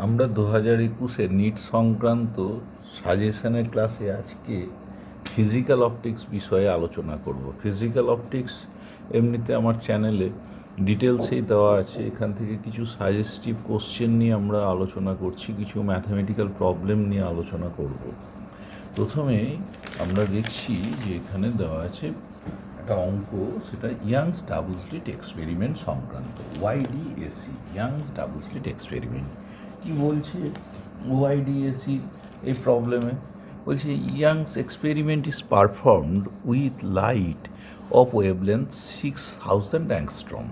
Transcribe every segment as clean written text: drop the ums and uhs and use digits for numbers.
আমরা 2021-এর নিট সংক্রান্ত সাজেশনের ক্লাসে আজকে ফিজিক্যাল অপটিক্স বিষয়ে আলোচনা করব। ফিজিক্যাল অপটিক্স এমনিতে আমার চ্যানেলে ডিটেলসেই দেওয়া আছে। এখান থেকে কিছু সাজেস্টিভ কোশ্চেন নিয়ে আমরা আলোচনা করছি, কিছু ম্যাথামেটিক্যাল প্রবলেম নিয়ে আলোচনা করব। প্রথমে আমরা দেখছি যে এখানে দেওয়া আছে একটা অঙ্ক, সেটা ইয়াংস ডাবল স্লিট এক্সপেরিমেন্ট সংক্রান্ত, ওয়াইডিএসি, ইয়াংস ডাবল স্লিট এক্সপেরিমেন্ট। কি বলছে ওয়াইডিএসি এই প্রবলেমে? বলছে youngs experiment is performed with light off wavelength 6000 angstrom,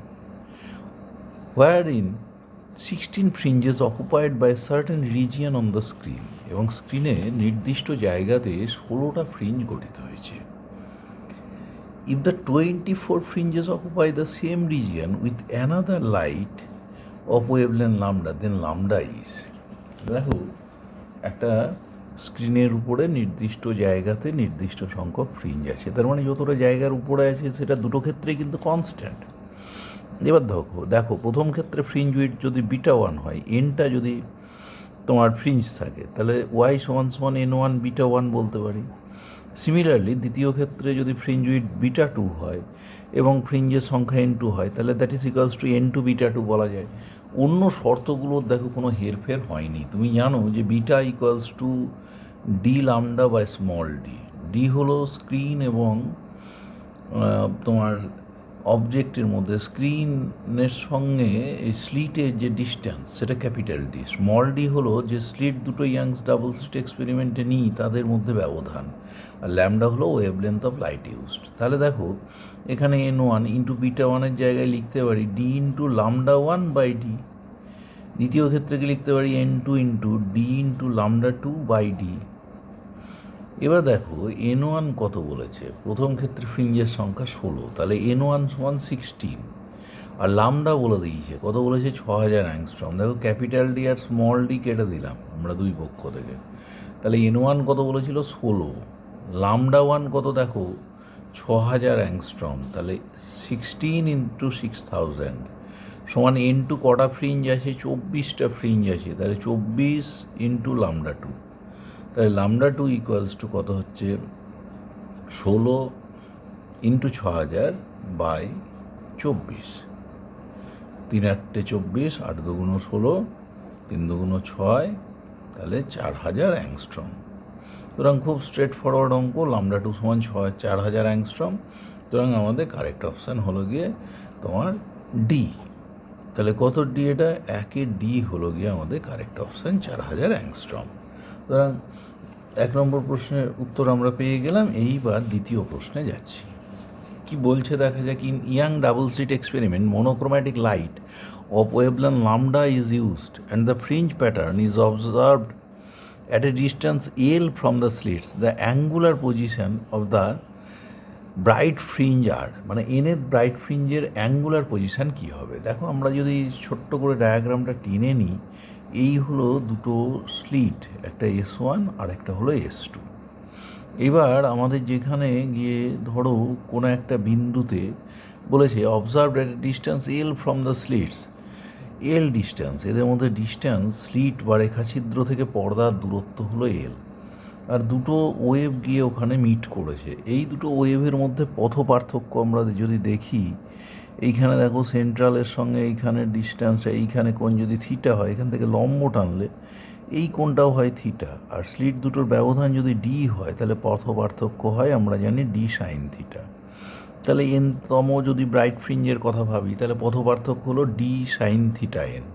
wherein 16 fringes occupied by a certain region on the screen, এবং স্ক্রিনে নির্দিষ্ট জায়গাতে 16টা ফ্রিঞ্জ গঠিত হয়েছে। If the 24 fringes occupy the same region with another light of wavelength lambda, then lambda is, দেখো একটা স্ক্রিনের উপরে নির্দিষ্ট জায়গাতে নির্দিষ্ট সংখ্যক ফ্রিঞ্জ আছে, তার মানে যতটা জায়গার উপরে আছে সেটা দুটো ক্ষেত্রেই কিন্তু কনস্ট্যান্ট। এবার দেখো প্রথম ক্ষেত্রে ফ্রিঞ্জ উইথ যদি বিটা 1 হয়, এনটা যদি তোমার ফ্রিঞ্জ থাকে, তাহলে ওয়াই সমান সমান N1 বিটা 1 বলতে পারি। সিমিলারলি দ্বিতীয় ক্ষেত্রে যদি ফ্রিঞ্জ উইথ বিটা 2 হয় এবং ফ্রিঞ্জের সংখ্যা N2 হয়, তাহলে that is equals to N2 beta 2 বলা যায়। অন্য শর্তগুলোর দেখো কোনো হেরফের হয়নি। তুমি জানো যে beta equals to D lambda by small D. D হলো স্ক্রিন এবং তোমার অবজেক্টের মধ্যে, স্ক্রিনের সঙ্গে এই স্লিটের যে ডিস্ট্যান্স সেটা ক্যাপিটাল ডি। স্মল ডি হলো যে স্লিট দুটো ইয়াংস ডাবল স্লিট এক্সপেরিমেন্টে নিই তাদের মধ্যে ব্যবধান, আর ল্যামডা হলো ওয়েভলেন্থ অফ লাইট ইউজড। তাহলে দেখো এখানে N1 ইন্টু বিটা 1-এর জায়গায় লিখতে পারি D into lambda 1 by D. দ্বিতীয় ক্ষেত্রে কি লিখতে পারি N2 into D into lambda 2 by D. এবার দেখো N1 কত বলেছে, প্রথম ক্ষেত্রে ফ্রিঞ্জের সংখ্যা 16, তাহলে N1 সমান 16, আর লামডা বলে দিয়েছে কত বলেছে 6000 অ্যাংস্ট্রম। দেখো ক্যাপিটাল ডি আর স্মল ডি কেটে দিলাম আমরা দুই পক্ষ থেকে, তাহলে N1 কত বলেছিল 16, লামডা 1 কত দেখো 6000 অ্যাংস্ট্রম, তাহলে 16 ইন্টু 6000 সমান N2 কটা ফ্রিঞ্জ আছে, 24টা ফ্রিঞ্জ আছে, তাহলে 24 ইন্টু লামডা 2, তাহলে লামডা 2 ইকুয়ালস টু কত হচ্ছে 16 ইন্টু 6000 বাই 24, 3 8 24, 8 2 16, 3 2 6, তাহলে 4000 অ্যাংস্ট্রম। সুতরাং খুব স্ট্রেট ফরওয়ার্ড অঙ্ক, লামডা 2 সমান 4000 অ্যাংস্ট্রম। সুতরাং আমাদের কারেক্ট অপশান হলো গিয়ে তোমার ডি। তাহলে কত ডি? এটা 1 ডি হলো গিয়ে আমাদের কারেক্ট অপশান 4000 অ্যাংস্ট্রম। সুতরাং 1 নম্বর প্রশ্নের উত্তর আমরা পেয়ে গেলাম। এইবার দ্বিতীয় প্রশ্নে যাচ্ছি। কি বলছে দেখা যাক। In young double slit experiment monochromatic light of wavelength lambda is used and the fringe pattern is observed at a distance L from the slits. The angular position of the bright fringe আর, মানে এনের bright ফ্রিঞ্জের angular position কী হবে? দেখো আমরা যদি ছোট্ট করে ডায়াগ্রামটা টেনে নিই, এই হলো দুটো স্লিট, একটা S1 আর একটা হলো S2। এবার আমাদের যেখানে গিয়ে ধরো কোনো একটা বিন্দুতে বলেছে observe at distance L from the slits, L distance, এদের মধ্যে ডিস্টেন্স স্লিট বা রেখাছিদ্র থেকে পর্দার দূরত্ব হলো L, আর দুটো ওয়েভ গিয়ে ওখানে মিট করেছে। এই দুটো ওয়েভের মধ্যে পথ পার্থক্য আমরা যদি দেখি, এইখানে দেখো সেন্ট্রালের সঙ্গে এইখানের ডিস্ট্যান্সটা, এইখানে কোণ যদি থিটা হয়, এখান থেকে লম্ব টানলে এই কোণটাও হয় থিটা, আর স্লিট দুটোর ব্যবধান যদি ডি হয় তাহলে পথ পার্থক্য হয় আমরা জানি ডি সাইন থিটা। তাহলে এনতম যদি ব্রাইট ফ্রিঞ্জের কথা ভাবি, তাহলে পথ পার্থক্য হলো ডি সাইন থিটা এন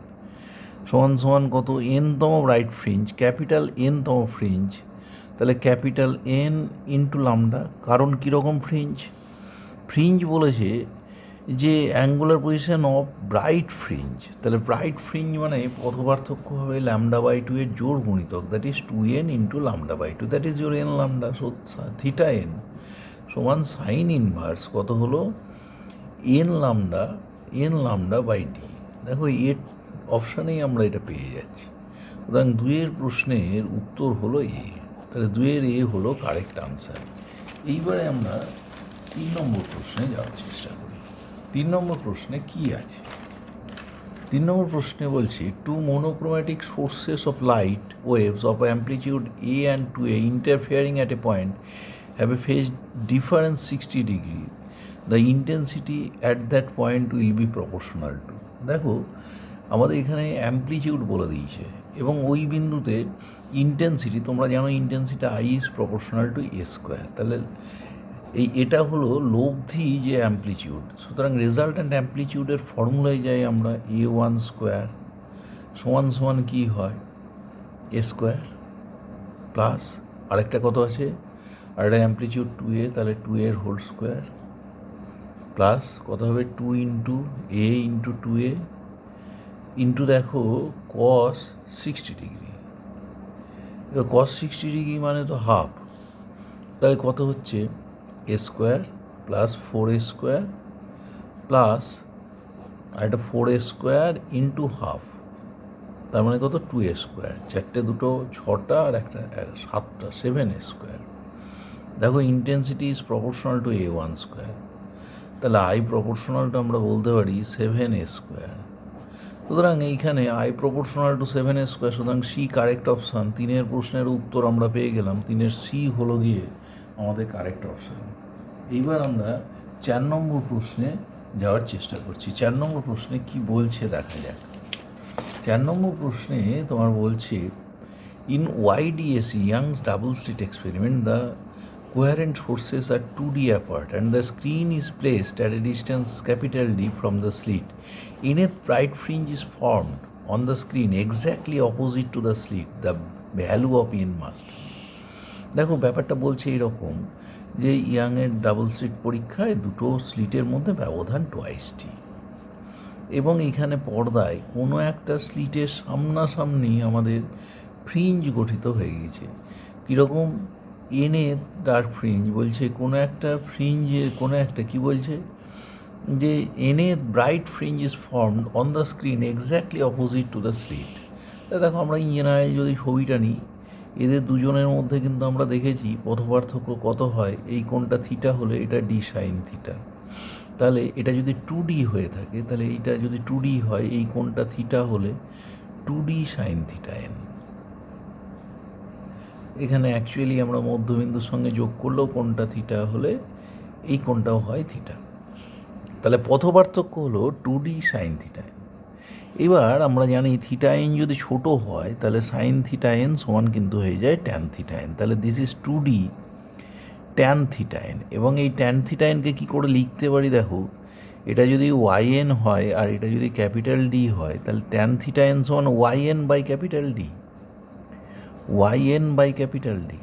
সমান সমান কত, এনতম ব্রাইট ফ্রিঞ্জ, ক্যাপিটাল এনতম ফ্রিঞ্জ, তাহলে ক্যাপিটাল এন ইন্টু লামডা। কারণ কীরকম ফ্রিঞ্জ? ফ্রিঞ্জ বলেছে যে angular position of bright fringe, তাহলে ব্রাইট ফ্রিঞ্জ মানে পথ পার্থক্য হবে ল্যামডা বাই 2 এর জোড় গুণিতক, that is 2n into lambda by 2, that is your N lambda. So theta N সমান সাইন ইনভার্স কত হলো এন লামডা বাই ডি। দেখো এর অপশানেই আমরা এটা পেয়ে যাচ্ছি। সুতরাং 2-এর প্রশ্নের উত্তর হলো এ, তাহলে 2-এর এ হলো কারেক্ট আনসার। এইবারে আমরা 3 নম্বর প্রশ্নে যাওয়ার চেষ্টা করি। 3 নম্বর প্রশ্নে কি আছে? 3 নম্বর প্রশ্নে বলছি two monochromatic sources of light waves of amplitude A and two A interfering at a point have a phase difference 60 degree, the intensity at that point will be proportional to. দেখো আমাদের এখানে অ্যাম্পলিটিউড বলে দিয়েছে এবং ওই বিন্দুতে intensity, তোমরা জানো intensity I is proportional two A square, তাহলে এটা হলো লব্ধি যে অ্যাম্পলিটিউড। সুতরাং রেজাল্ট্যান্ট অ্যাম্পলিটিউডের ফর্মুলায় যাই আমরা, এ ওয়ান স্কোয়ার সমান সমান কী হয় এ স্কোয়ার প্লাস আরেকটা কত আছে, আর একটা অ্যাম্পলিটিউড টু এ, তাহলে টু এর হোল স্কোয়ার প্লাস কত হবে টু ইন্টু এ ইন্টু টু এ ইন্টু দেখো কস 60 ডিগ্রি। এবার কস 60 ডিগ্রি মানে তো হাফ, তাহলে কত হচ্ছে A square plus 4a square plus আর একটা 4a স্কোয়ার ইন্টু হাফ, তার মানে কত 2a স্কোয়ার, চারটে দুটো 6টা আর একটা 7টা 7a স্কোয়ার। দেখো intensity is proportional two A one square, তাহলে আই প্রপোর্শনালটা আমরা বলতে পারি 7a স্কোয়ার। সুতরাং এইখানে I proportional to 7a square, সুতরাং সি কারেক্ট অপশান। 3 প্রশ্নের উত্তর আমরা পেয়ে গেলাম, 3 সি হলো গিয়ে আমাদের কারেক্ট অপশান। এইবার আমরা 4 নম্বর প্রশ্নে যাওয়ার চেষ্টা করছি। 4 নম্বর প্রশ্নে কি বলছে দেখা যাক। 4 নম্বর প্রশ্নে তোমার বলছে in YDSE Young's double slit experiment the coherent sources are 2D apart and the screen is placed at a distance capital D from the slit. In a bright fringe is formed on the screen exactly opposite to the slit. The value of n must. দেখো ব্যাপারটা বলছে এরকম যে ইয়াংয়ের double slit পরীক্ষায় দুটো স্লিটের মধ্যে ব্যবধান 2t এবং এখানে পর্দায় কোনো একটা স্লিটের সামনাসামনি আমাদের ফ্রিঞ্জ গঠিত হয়ে গেছে। কীরকম এনের ডার্ক ফ্রিঞ্জ বলছে, কোনো একটা ফ্রিঞ্জের কোনো একটা কী বলছে যে এনের bright fringe is formed on the screen exactly opposite to the slit. দেখো আমরা ইন জেনারেল যদি ছবিটা নিই, এদের দুজনের মধ্যে কিন্তু আমরা দেখেছি পথপার্থক্য কত হয়, এই কোণটা থিটা হলে এটা ডি সাইন থিটা, তাহলে এটা যদি 2D হয়ে থাকে তাহলে এইটা যদি 2D হয় এই কোণটা থিটা হলে 2D সাইন থিটা এন। এখানে অ্যাকচুয়ালি আমরা মধ্যবিন্দুর সঙ্গে যোগ করলেও কোণটা থিটা হলে এই কোণটাও হয় থিটা, তাহলে পথপার্থক্য হলো 2D সাইন থিটা এন। এবার আমরা জানি থিটা এন যদি ছোট হয় তাহলে সাইন থিটা এন সমান কিন্তু হয়ে যায় ট্যান থিটা এন, তাহলে this is 2D tan theta N. এবং এই ট্যান থিটা এনকে কী করে লিখতে পারি, দেখো এটা যদি YN হয় আর এটা যদি ক্যাপিটাল ডি হয় তাহলে ট্যান থিটা এন সমান YN by capital D, YN by capital D.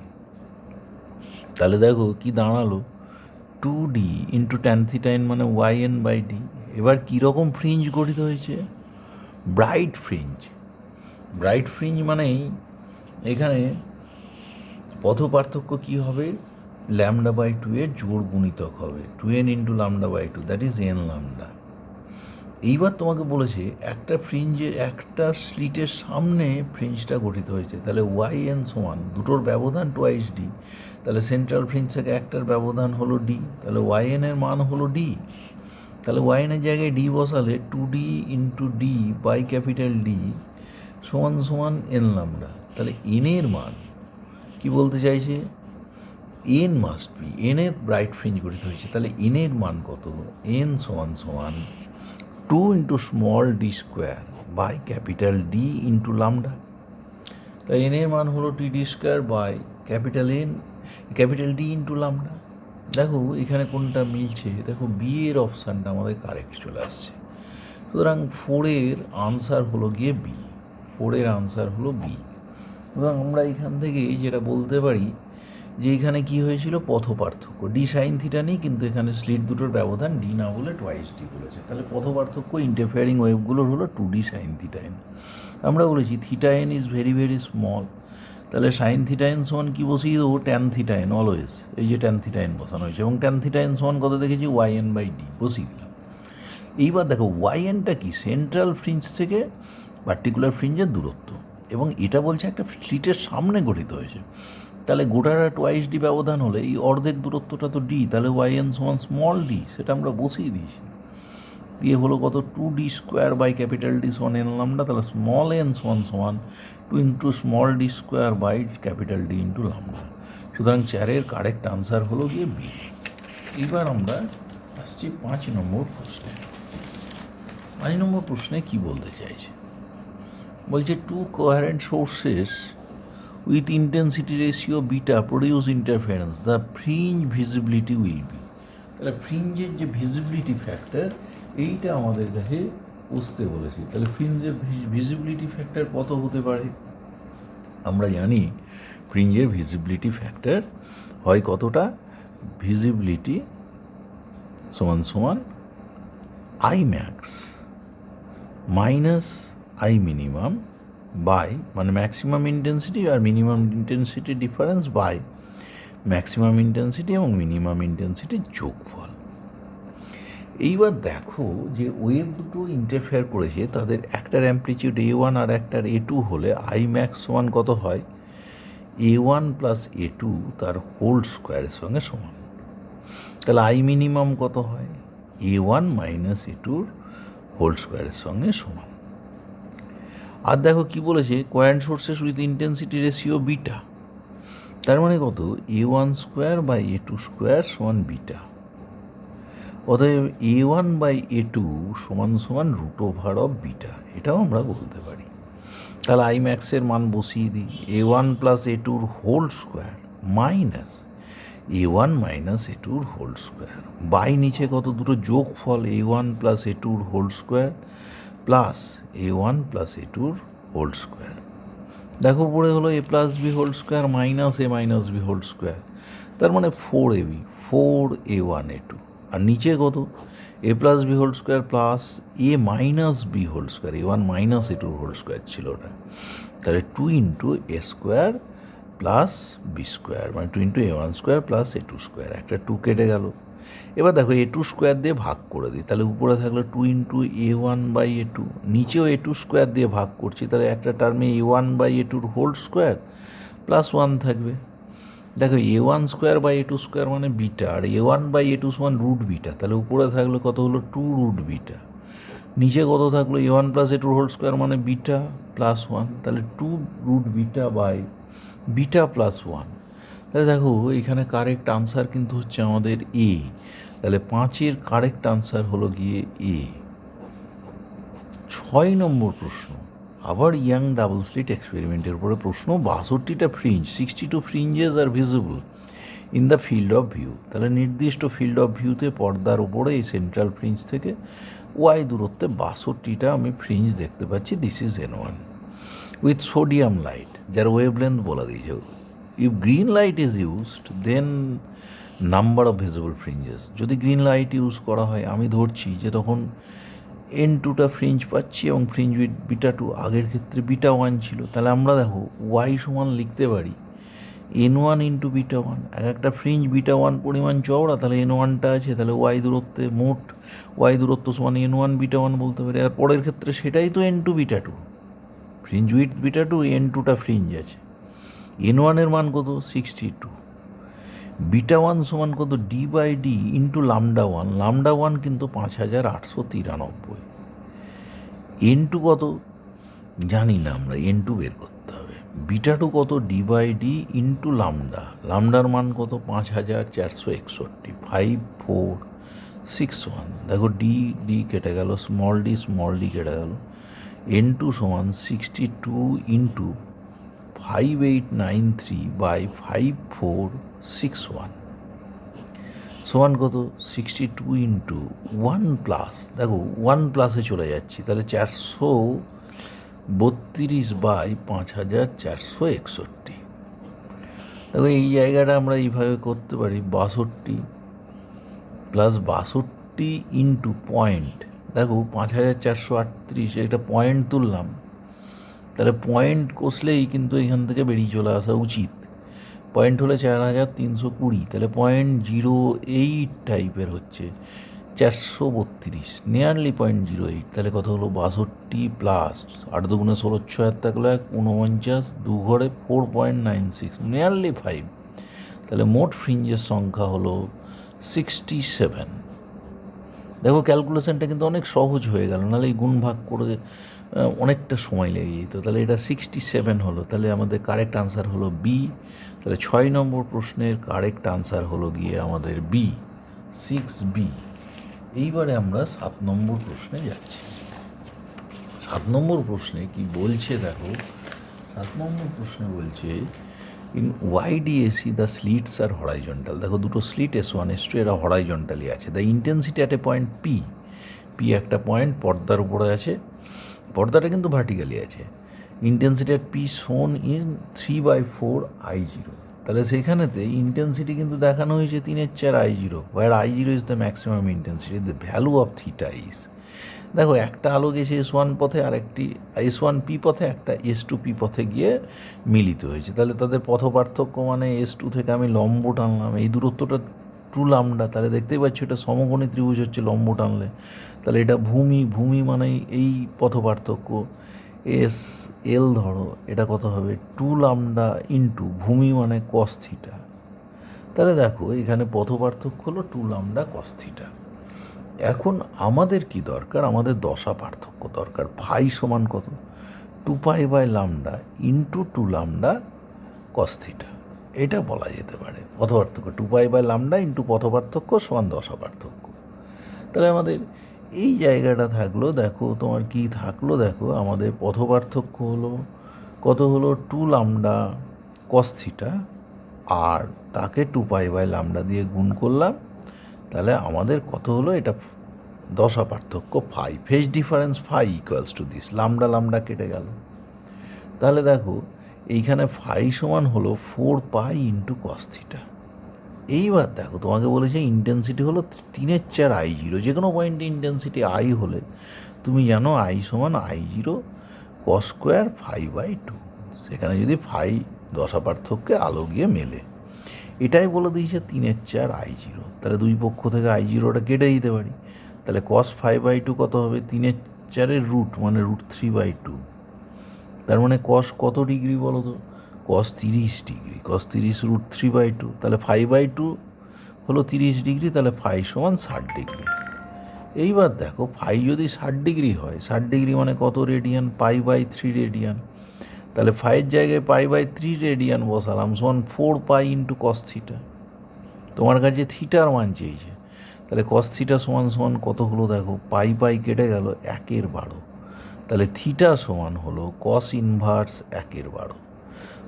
তাহলে দেখো কি দাঁড়ালো 2D into tan theta N মানে YN বাই ডি। এবার কীরকম ফ্রিঞ্জ গঠিত হয়েছে, ব্রাইট ফ্রিঞ্জ। ব্রাইট ফ্রিঞ্জ মানেই এখানে পথপার্থক্য কী হবে, ল্যামডা বাই 2 এর জোড় গুণিতক হবে 2n into lambda by 2, that is n lambda. এইবার তোমাকে বলেছে একটা ফ্রিঞ্জে একটা স্লিটের সামনে ফ্রিঞ্জটা গঠিত হয়েছে, তাহলে YN সমান দুটোর ব্যবধান 2d, তাহলে সেন্ট্রাল ফ্রিঞ্জ থেকে একটার ব্যবধান হলো d, তাহলে YN এর মান হলো d, তাহলে YN এর জায়গায় d বসালে 2d into d by capital D সমান সমান n ল্যামডা। তাহলে n এর মান কি বলতে চাইছে, n মাস্ট বি, n এর ব্রাইট ফ্রিঞ্জ গঠিত হয়েছে, তাহলে n এর মান কত, n সমান সমান 2 into small D square by capital D into lambda. তাই n এর মান হলো TD square by capital D into lambda. দেখো এখানে কোনটা মিলছে, দেখো বি এর অপশানটা আমাদের কারেক্ট চলে আসছে। সুতরাং 4 আনসার হলো গিয়ে বি, 4 আনসার হলো বি। সুতরাং আমরা এখান থেকে যেটা বলতে পারি যে এখানে কী হয়েছিল, পথপার্থক্য ডি সাইন থিটা নেই, কিন্তু এখানে স্লিট দুটোর ব্যবধান ডি না বলে 2d বলেছে, তাহলে পথপার্থক্য ইন্টারফেয়ারিং ওয়েভগুলোর হলো 2d সাইন থিটা এন। আমরা বলেছি theta N is very very small, তাহলে সাইন থিটা এন সমান কী বসিয়ে দেবো, ট্যান থিটা এন অলওয়েজ, এই যে ট্যান থিটা এন বসানো হয়েছে এবং ট্যান থিটা এন সমান কত দেখেছি YN বাই ডি বসিয়ে দিলাম। এইবার দেখো YNটা কি, সেন্ট্রাল ফ্রিঞ্জ থেকে পার্টিকুলার ফ্রিঞ্জের দূরত্ব, এবং এটা বলছে একটা স্লিটের সামনে গঠিত হয়েছে, তাহলে গোটাটা 2d ব্যবধান হলে এই অর্ধেক দূরত্বটা তো d, তাহলে YN সমান স্মল d, সেটা আমরা বসিয়ে দিয়েছি। দিয়ে হলো কত 2d² বাই ক্যাপিটাল ডি সমান এন লামডা, তাহলে স্মল এন সমান সমান 2 into small D square by capital D into lambda. সুতরাং 4-এর কারেক্ট আনসার হলো গিয়ে বি। এইবার আমরা আসছি 5 নম্বর প্রশ্নে। 5 নম্বর প্রশ্নে কি বলতে চাইছে, বলছে two coherent sources with intensity ratio beta produce interference, the fringe visibility will be. তাহলে ফ্রিঞ্জের যে ভিজিবিলিটি ফ্যাক্টর এইটা আমাদের কাছে বুঝতে বলেছি। তাহলে ফ্রিঞ্জের ভিজিবিলিটি ফ্যাক্টর কত হতে পারে? আমরা জানি ফ্রিঞ্জের ভিজিবিলিটি ফ্যাক্টর হয় কতটা, ভিজিবিলিটি সমান সমান I max minus I minimum by, মানে ম্যাক্সিমাম ইন্টেন্সিটি আর minimum intensity difference by maximum intensity এবং মিনিমাম ইন্টেন্সিটির যোগফল। এইবার দেখো যে ওয়েভ দুটো ইন্টারফেয়ার করেছে, তাদের একটার অ্যাম্প্লিটিউড A1 আর একটার A2 হলে আই ম্যাক্স সমান কত হয়, A1 প্লাস A2 তার হোল স্কোয়ারের সঙ্গে সমান। তাহলে আই মিনিমাম কত হয়, A1 মাইনাস A2 হোল স্কোয়ারের সঙ্গে সমান। আর দেখো কি বলেছে, quadrant sources with intensity ratio beta, তার মানে কত A1² বাই A2² সমান বিটা। অতএব A1 বাই A2 সমান সমান √ওভার বিটা, এটাও আমরা বলতে পারি। তাহলে আই ম্যাক্সের মান বসিয়ে দিই, A1 plus A2 whole square minus A1 minus A2 whole square by নিচে কত দুটো যোগফল A1 plus A2 whole square plus A1 plus A2 whole square. দেখো পড়ে হলো A plus B whole square minus A minus B whole square, তার মানে 4AB 4A1 A2, আর নিচে কত A plus B whole square plus A minus B whole square, A1 minus A2 whole square ছিল ওটা, তাহলে 2 into A square plus B square, মানে 2 into A1² plus A2², একটা 2 কেটে গেল। এবার দেখো A2² দিয়ে ভাগ করে দিই, তাহলে উপরে থাকলো 2 ইন্টু A1 বাই A2, নিচেও A2² দিয়ে ভাগ করছি, তাহলে একটা টার্মে A1 by A2 whole square plus 1 থাকবে। দেখো A1² বাই A2² মানে beta, R A1 by A2 সমান রুট বিটা, তাহলে উপরে থাকলো কত হলো 2 রুট বিটা, নিচে কত থাকলো A1 plus A2 whole square মানে বিটা প্লাস 1, তাহলে 2 root beta by beta plus 1। তাহলে দেখো এখানে কারেক্ট আনসার কিন্তু হচ্ছে আমাদের এ, তাহলে 5-এর কারেক্ট আনসার হলো গিয়ে এ। 6 নম্বর প্রশ্ন, আবার ইয়াং ডাবল স্লিট এক্সপেরিমেন্টের উপরে প্রশ্ন। 62টা fringe 62 fringes are visible in the field of view. তাহলে নির্দিষ্ট ফিল্ড অফ ভিউতে পর্দার ওপরে এই সেন্ট্রাল ফ্রিঞ্জ থেকে ওয়াই দূরত্বে 62টা আমি ফ্রিঞ্জ দেখতে পাচ্ছি। This is N1 with sodium light, যার ওয়েভলেন্থ বলা দিয়েছে। If green light is used then number of visible fringes. যদি গ্রিন লাইট ইউজ করা হয়, আমি ধরছি যে তখন N2টা ফ্রিঞ্জ পাচ্ছি এবং ফ্রিঞ্জ উইথ বিটা 2, আগের ক্ষেত্রে বিটা 1 ছিল। তাহলে আমরা দেখো ওয়াই সমান লিখতে পারি N1 ইন্টু বিটা 1, একটা ফ্রিঞ্জ বিটা 1 পরিমাণ চওড়া, তাহলে N1টা আছে, তাহলে ওয়াই দূরত্বে মোট ওয়াই দূরত্ব সমান N1 বিটা 1 বলতে পারি। আর পরের ক্ষেত্রে সেটাই তো N2 beta 2, fringe width beta 2, N2টা ফ্রিঞ্জ আছে। N1-এর মান কত 62, বিটা 1 সমান কত D by D into lambda 1, lambda 1 কিন্তু 5893। N2 কত জানি না আমরা, N2 বের করতে হবে। বিটা 2 কত ডি বাই ডি ইন্টু লামডার মান কত 5461, 5461। দেখো ডি ডি কেটে গেল, স্মল ডি কেটে গেল। N2 সমান 62 ইন্টু 5893 বাই 5461 সমান কত 62 ইন্টু 1 প্লাস, দেখো 1 প্লাসে চলে যাচ্ছি, তাহলে 432 বাই 5461। দেখো এই জায়গাটা আমরা এইভাবে করতে পারি, 62 প্লাস 62 ইন্টু পয়েন্ট, দেখো 5438, এটা পয়েন্ট তুললাম, তাহলে পয়েন্ট কষলেই কিন্তু এখান থেকে বেরিয়ে চলে আসা উচিত। পয়েন্ট হলে 4320, তাহলে 0.08 টাইপের হচ্ছে 432, নিয়ারলি 0.08। তাহলে কত হলো 62 প্লাস 8 দুগুণে 16, 6 থাকলো 49, 2 ঘরে 4.96, নিয়ারলি 5। তাহলে মোট ফ্রিঞ্জের সংখ্যা হলো 67। দেখো ক্যালকুলেশনটা কিন্তু অনেক সহজ হয়ে গেল, নাহলে এই গুণ ভাগ করে অনেকটা সময় লেগে যেত। তাহলে এটা 67 হলো, তাহলে আমাদের কারেক্ট আনসার হলো বি। তাহলে 6 নম্বর প্রশ্নের কারেক্ট আনসার হলো গিয়ে আমাদের বি, 6B। এইবারে আমরা 7 নম্বর প্রশ্নে যাচ্ছি। 7 নম্বর প্রশ্নে কি বলছে দেখো, 7 নম্বর প্রশ্নে বলছে ইন ওয়াইডিএসি দ্য স্লিটস আর হরাইজন্টাল। দেখো দুটো স্লিট S1 S2 এরা হরাইজন্টালি আছে। The intensity at a point P একটা পয়েন্ট পর্দার উপরে আছে, পর্দাটা কিন্তু ভার্টিক্যালি আছে। ইন্টেন্সিটি অ্যাট পি শোন ইন 3/4 I0। তাহলে সেখানেতে ইন্টেন্সিটি কিন্তু দেখানো হয়েছে 3/4 I0, where I0 is the maximum intensity, the value of theta is. দেখো একটা আলো গেছে S1 পথে, আর একটি S1P পথে, একটা S2P পথে গিয়ে মিলিত হয়েছে। তাহলে তাদের পথ পার্থক্য মানে S2 থেকে আমি লম্ব টানলাম, এই দূরত্বটা 2 λ। তাহলে দেখতেই পাচ্ছি এটা সমকোণী ত্রিভুজ হচ্ছে লম্ব টানলে। তাহলে এটা ভূমি মানে এই পথ পার্থক্য SL ধরো, এটা কত হবে 2 λ ইন্টু ভূমি মানে cos থিটা। তাহলে দেখো এখানে পথ পার্থক্য হলো 2 λ cos থিটা। এখন আমাদের কি দরকার, আমাদের দশা পার্থক্য দরকার। ফাই সমান কত, 2π/λ ইন্টু 2 λ cos থিটা, এটা বলা যেতে পারে পথ পার্থক্য। 2π/λ ইন্টু পথ পার্থক্য সমান দশা পার্থক্য। তাহলে আমাদের এই জায়গাটা থাকলো, দেখো তোমার কি থাকলো, দেখো আমাদের পথ পার্থক্য হলো কত, হলো 2 λ cos থিটা, আর তাকে 2π/λ দিয়ে গুণ করলাম। তাহলে আমাদের কত হলো, এটা দশা পার্থক্য phi, phase difference phi equals to this, lambda কেটে গেল। তাহলে দেখো এইখানে ফাই সমান হলো 4π ইন্টু cos থিটা। এইবার দেখো তোমাকে বলেছে ইন্টেন্সিটি হলো 3/4 I0। যে কোনো পয়েন্টে ইন্টেন্সিটি I হলে তুমি জানো I সমান I0 cos স্কোয়ার φ/2। সেখানে যদি ফাই দশা পার্থক্যে আলো গিয়ে মেলে, এটাই বলে দিয়েছে 3/4 I0। তাহলে দুই পক্ষ থেকে I0টা কেটে দিতে পারি। তাহলে cos φ/2 কত হবে, 3/4 রুট মানে √3/2। তার মানে cos কত ডিগ্রি বলো তো, cos 30 ডিগ্রি, cos 30 √3/2। তাহলে φ/2 হলো 30 ডিগ্রি, তাহলে ফাই সমান 60 ডিগ্রি। এইবার দেখো ফাই যদি 60 ডিগ্রি হয়, 60 ডিগ্রি মানে কত রেডিয়ান, π/3 রেডিয়ান। তাহলে ফাইয়ের জায়গায় π/3 রেডিয়ান বসালাম, সমান 4π ইন্টু cos থিটা। তোমার কাছে থিটার মান চেয়েছে, তাহলে cos থিটা সমান কত হলো, দেখো পাই কেটে গেল 1/12। তাহলে থিটা সমান হলো cos ইনভার্স 1/12।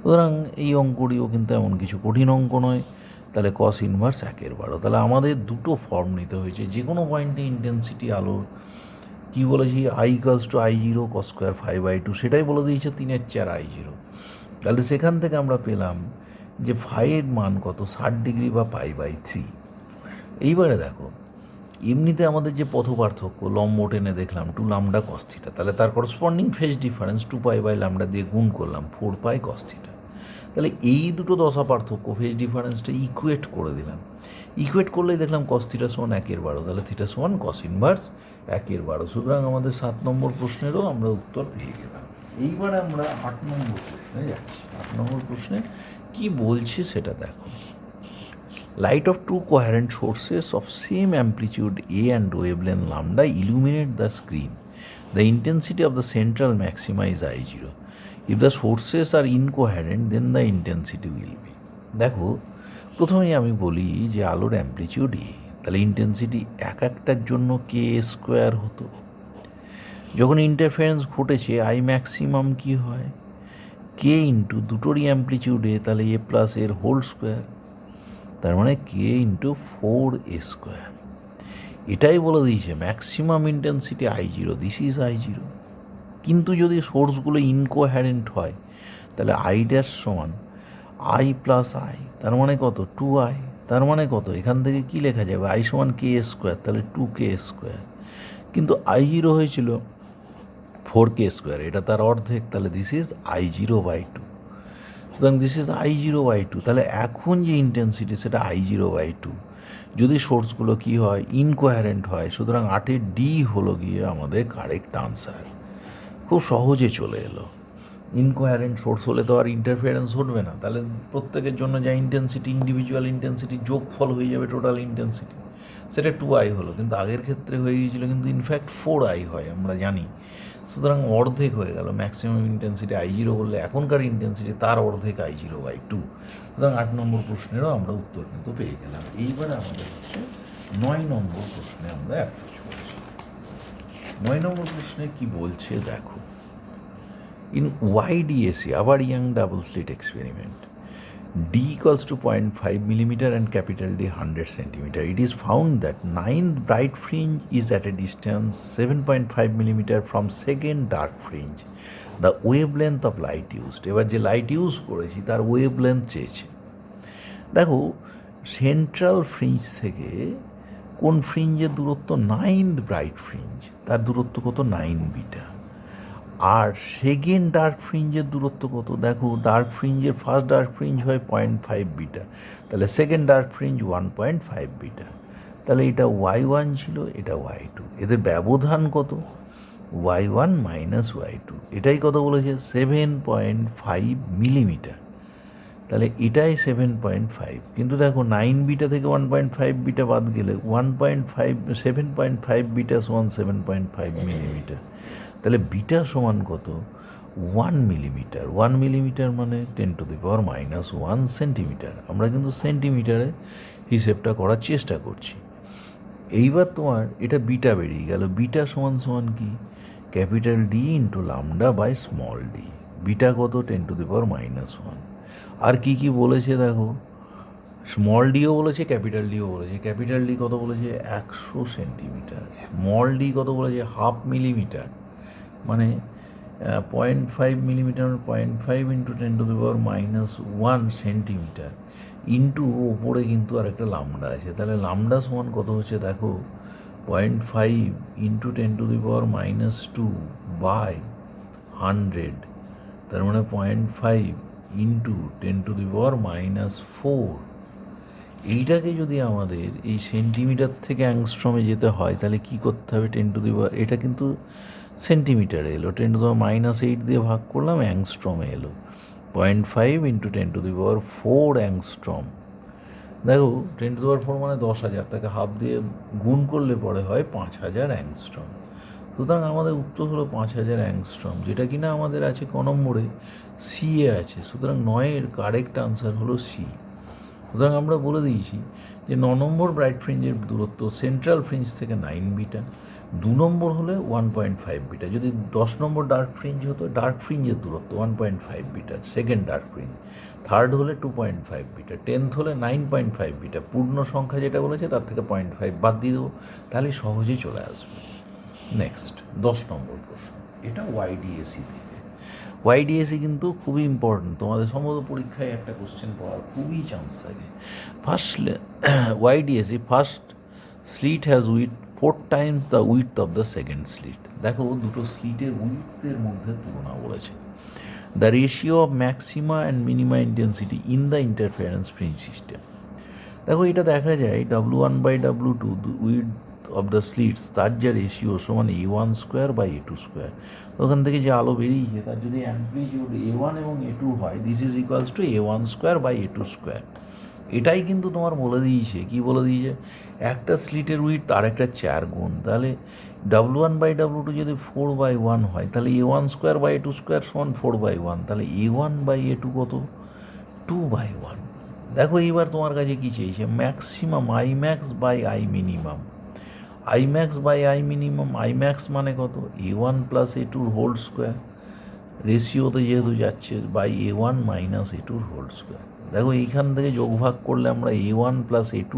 সুতরাং এই অঙ্কটিও কিন্তু এমন কিছু কঠিন অঙ্ক নয়। তাহলে cos ইনভার্স 1/12। তাহলে আমাদের দুটো ফর্ম নিতে হয়েছে। যে কোনো পয়েন্টে ইন্টেন্সিটি আলোর কী বলেছি, I equals to I0 cos square φ/2, সেটাই বলে দিয়েছে 3/4 I0। তাহলে সেখান থেকে আমরা পেলাম যে ফাইয়ের মান কত, 60 ডিগ্রি বা π/3। এইবারে দেখো এমনিতে আমাদের যে পথ পার্থক্য লম্ব টেনে দেখলাম 2 λ cos থিটা, তাহলে তার করসপন্ডিং ফেজ ডিফারেন্স 2π/λ দিয়ে গুণ করলাম 4π cos থিটা। তাহলে এই দুটো দশা পার্থক্য ফেজ ডিফারেন্সটা ইকুয়েট করে দিলাম। ইকুয়েট করলেই দেখলাম cos থিটা সমান 1/12, তাহলে থিটা সমান cos ইনভার্স 1/12। সুতরাং আমাদের 7 নম্বর প্রশ্নেরও আমরা উত্তর পেয়ে গেলাম। এইবার আমরা 8 নম্বর প্রশ্নে যাচ্ছি। 8 নম্বর প্রশ্নে কি বলছে সেটা দেখো। Light of two coherent sources of same amplitude A and wavelength lambda illuminate the screen. The intensity of the central maxima is I0. If the sources are incoherent, then the intensity will be. দেখো প্রথমেই আমি বলি যে আলোর amplitude এ, তাহলে intensity একটার জন্য k² হতো। যখন ইন্টারফারেন্স ঘটেছে I ম্যাক্সিমাম কি হয়, k ইন্টু দুটোরই অ্যাম্প্লিটিউডে, তাহলে A প্লাস এর হোল স্কোয়ার, তার মানে k ইন্টু 4a²। এটাই বলে দিয়েছে maximum intensity I0, this is I0। কিন্তু যদি সোর্সগুলো ইনকোহ্যারেন্ট হয়, তাহলে I' সমান I প্লাস I, তার মানে কত 2I। তার মানে কত, এখান থেকে কি লেখা যাবে, I সমান k², তাহলে 2k²। কিন্তু I0 হয়েছিল 4k², এটা তার অর্ধেক, তাহলে দিস ইজ I0/2। সুতরাং দিস ইজ I0/2। তাহলে এখন যে ইন্টেন্সিটি সেটা I0/2 যদি সোর্সগুলো কী হয়, ইনকোহ্যারেন্ট হয়। সুতরাং 8-এর ডি হলো গিয়ে আমাদের কারেক্ট আনসার। খুব সহজে চলে এলো। ইনকোয়ারেন্ট সোর্স হলে তো আর ইন্টারফিয়ারেন্স ঘটবে না, তাহলে প্রত্যেকের জন্য যা ইন্টেন্সিটি, ইন্ডিভিজুয়াল ইন্টেন্সিটি যোগফল হয়ে যাবে টোটাল ইন্টেন্সিটি, সেটা 2i হলো, কিন্তু আগের ক্ষেত্রে হয়ে গিয়েছিলো কিন্তু ইনফ্যাক্ট 4i হয় আমরা জানি। সুতরাং অর্ধেক হয়ে গেল, ম্যাক্সিমাম ইন্টেন্সিটি I0 বললে এখনকার ইন্টেন্সিটি তার অর্ধেক I0/2। সুতরাং 8 নম্বর প্রশ্নেরও আমরা উত্তর কিন্তু পেয়ে গেলাম। এইবারে আমাদের হচ্ছে 9 নম্বর প্রশ্নে আমরা অ্যাপ্রোচ করছি। 9 নম্বর প্রশ্নে কি বলছে দেখো। In YDSC, our young double slit experiment, D equals to 0.5 millimeter and capital D 100 centimeter, it is found that 9th bright fringe is at a distance 7.5 millimeter from second dark fringe. The wavelength of light used, এবার যে light use করেছি তার wavelength চেয়েছে। দেখো central fringe থেকে কোন ফ্রিঞ্জের দূরত্ব, 9th bright fringe, তার দূরত্ব কত, 9 বিটা। আর সেকেন্ড ডার্ক ফ্রিঞ্জের দূরত্ব কত, দেখো ডার্ক ফ্রিঞ্জের ফার্স্ট ডার্ক ফ্রিঞ্জ হয় 0.5 বিটা, তাহলে সেকেন্ড ডার্ক ফ্রিঞ্জ 1.5 বিটা, তাহলে এটা y1 ছিল, এটা y2, এদের ব্যবধান কত, y1 মাইনাস y2, এটাই কত বলেছে 7.5 মিলিমিটার, তাহলে এটাই 7.5। কিন্তু দেখো 9 বিটা থেকে 1.5 বিটা বাদ গেলে 7.5 বিটা সমান 7.5 মিলিমিটার, তাহলে বিটা সমান কত, 1 মিলিমিটার। 1 মিলিমিটার মানে 10⁻⁻1 সেন্টিমিটার। আমরা কিন্তু সেন্টিমিটারে হিসেবটা করার চেষ্টা করছি। এইবার তোমার এটা বিটা বেরিয়ে গেল, বিটা সমান সমান কি, capital D into lambda by small D. Beta কত, 10⁻⁻1। আর কি কি বলেছে দেখো, স্মল ডিও বলেছে, ক্যাপিটাল ডিও বলেছে। ক্যাপিটাল ডি কত বলেছে, 100 সেন্টিমিটার। স্মল ডি কত বলেছে, 1/2 মিলিমিটার, মানে 0.5 মিলিমিটার, 0.5 ইন্টু 10⁻⁻1 সেন্টিমিটার ইন্টু ওপরে কিন্তু আর একটা লামডা আছে, তাহলে লামডা সমান কত হচ্ছে দেখো, 0.5 ইন্টু 10⁻⁻2 বাই 100, তার মানে 0.5 ইন্টু 10⁻⁻4। এইটাকে যদি আমাদের এই সেন্টিমিটার থেকে অ্যাংস্ট্রমে যেতে হয় তাহলে কি করতে হবে, এটা কিন্তু সেন্টিমিটারে এলো, 10⁻⁻8 দিয়ে ভাগ করলাম, অ্যাংস্ট্রমে এলো, 0.5 ইন্টু 10⁻4 অ্যাংস্ট্রম। দেখো 10⁻4 মানে 10,000, তাকে হাফ দিয়ে গুণ করলে পরে হয় 5,000 অ্যাংস্ট্রম। সুতরাং আমাদের উত্তর হলো 5,000 অ্যাংস্ট্রম, যেটা কিনা আমাদের আছে ক নম্বরে, সি এ আছে। সুতরাং 9-এর কারেক্ট আনসার হলো সি। সুতরাং আমরা বলে দিয়েছি যে 9 নম্বর ব্রাইট ফ্রিঞ্জের দূরত্ব সেন্ট্রাল ফ্রিঞ্জ থেকে 9 বিটা, 2 নম্বর হলে 1.5 বিটা। যদি 10 নম্বর ডার্ক ফ্রিঞ্জ হতো, ডার্ক ফ্রিঞ্জের দূরত্ব 1.5 beta second dark fringe, third হলে 2.5 বিটা, 10th হলে 9.5 বিটা। পূর্ণ সংখ্যা যেটা বলেছে তার থেকে 0.5 বাদ দিয়ে দেবো, তাহলে সহজেই চলে আসবে। নেক্সট 10 নম্বর প্রশ্ন, এটা YDSC থেকে। YDSC কিন্তু খুবই ইম্পর্টেন্ট, তোমাদের সম্ভবত পরীক্ষায় একটা কোশ্চেন পড়ার খুবই চান্স থাকে। YDSC first slit has with 4 times the with of the second slit. দেখো দুটো স্লিটের উইথের মধ্যে তুলনা বলেছে। The ratio of maxima and minima intensity in the interference fringe system. দেখো এটা দেখা যায় W1/W2 উইথ অফ দ্য স্লিটস, তার যা রেশিও সমান A1²/A2²। ওখান থেকে যে আলো বেরিয়েছে তার যদি অ্যাম্প্লিটিউড A1 এবং A2 হয়, this is equals to A1²/A2²। এটাই কিন্তু তোমার বলে দিয়েছে, কি বলে দিয়েছে, একটা স্লিটের উইথ আর একটা 4 গুণ। তাহলে W1/W2 যদি 4/1 হয়, তাহলে A1²/A2² সমান 4/1, তাহলে A1/A2 কত, 2/1। দেখো এইবার তোমার কাছে কী চেয়েছে, maximum I max/I minimum। I max মানে কত, A1 + A2 হোল স্কোয়ার, রেশিওতে যেহেতু যাচ্ছে, by A1 - A2 whole square. দেখো এইখান থেকে যোগ ভাগ করলে আমরা A1 + A2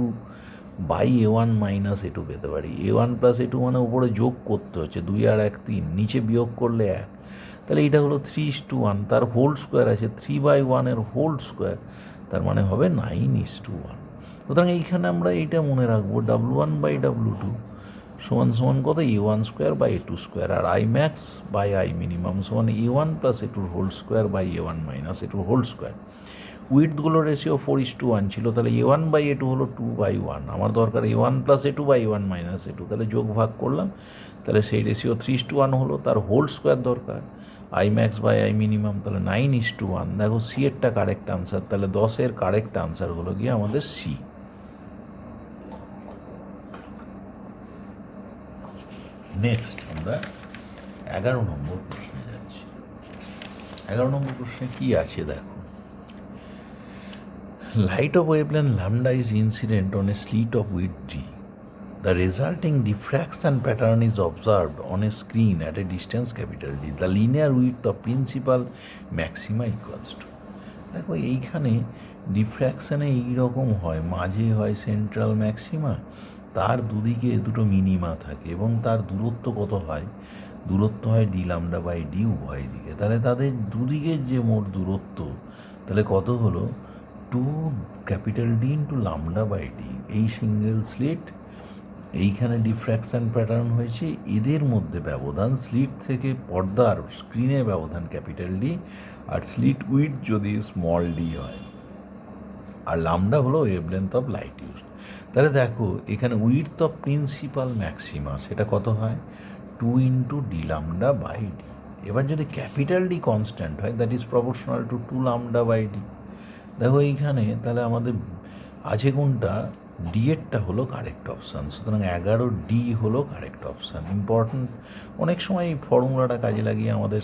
by A1 - A2 পেতে পারি। A1 + A2 মানে উপরে যোগ করতে হচ্ছে, 2 আর 1 3, নিচে বিয়োগ করলে 1, তাহলে এটা হলো 3:1, তার হোল স্কোয়ার আছে 3/1 হোল স্কোয়ার, তার মানে হবে 9:1। সুতরাং এইখানে আমরা এইটা মনে রাখবো, W1/W2 সমান কত, A1²/A2², R I max/I minimum সমান A1 + A2 whole square by A1 - A2 whole square. উইথগুলোর রেশিও 4:1 ছিল, তাহলে A1/A2 হলো 2/1, আমার দরকার A1 + A2 by A1 - A2, তাহলে যোগ ভাগ করলাম, তাহলে সেই রেশিও 3:1 হলো, তার হোল স্কোয়ার দরকার, I max by I minimum, তাহলে 9:1। দেখো সি এরটা কারেক্ট আনসার, তাহলে 10-এর কারেক্ট আনসার হলো গিয়ে আমাদের সি। নেক্সট আমরা 11 নম্বর প্রশ্নে যাচ্ছি। 11 নম্বর প্রশ্নে কি আছে দেখো, light of wavelength lambda is incident on a slit of width d. The resulting diffraction pattern is observed on a screen at a distance capital D. The linear width of principal maxima equals to. দেখো এইখানে ডিফ্র্যাকশানে এইরকম হয়, মাঝে হয় central maxima, তার দুদিকে দুটো minima থাকে এবং তার দূরত্ব কত হয়, দূরত্ব হয় ডি ল্যামডা বাই ডি উভয় দিকে। তাহলে তাদের দুদিকের যে মোট দূরত্ব তাহলে কত হলো, 2 D into lambda by D. এই সিঙ্গেল স্লিট, এইখানে ডিফ্র্যাকশান প্যাটার্ন হয়েছে, এদের মধ্যে ব্যবধান স্লিট থেকে পর্দার স্ক্রিনে ব্যবধান ডি, আর স্লিট উইথ যদি স্মল ডি হয়, আর ল্যামডা হলো ওয়েভলেন্থ অফ লাইট ইউজড। তাহলে দেখো এখানে উইথ অফ প্রিন্সিপাল ম্যাক্সিমা সেটা কত হয়, 2 into D lambda by D. এবার যদি ডি কনস্ট্যান্ট হয়, that is proportional to 2 lambda by D. দেখো এইখানে তাহলে আমাদের আছে কোনটা, ডি এরটা হলো কারেক্ট অপশান, সুতরাং 11D হলো কারেক্ট অপশান। ইম্পর্ট্যান্ট, অনেক সময় এই ফর্মুলাটা কাজে লাগিয়ে আমাদের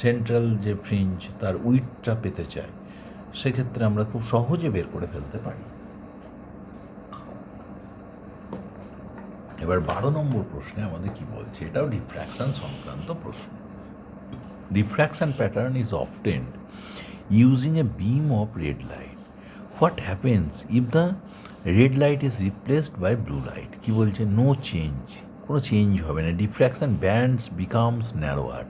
সেন্ট্রাল যে ফ্রিঞ্জ তার উইথটা পেতে চায়, সেক্ষেত্রে আমরা খুব সহজে বের করে ফেলতে পারি। এবার 12 নম্বর প্রশ্নে আমাদের কি বলছে, এটাও ডিফ্র্যাকশন সংক্রান্ত প্রশ্ন। Diffraction pattern is obtained using a beam of red light. What happens if the red light is replaced by blue light? কি বলছে, নো চেঞ্জ, কোনো চেঞ্জ হবে না। Diffraction bands becomes narrower.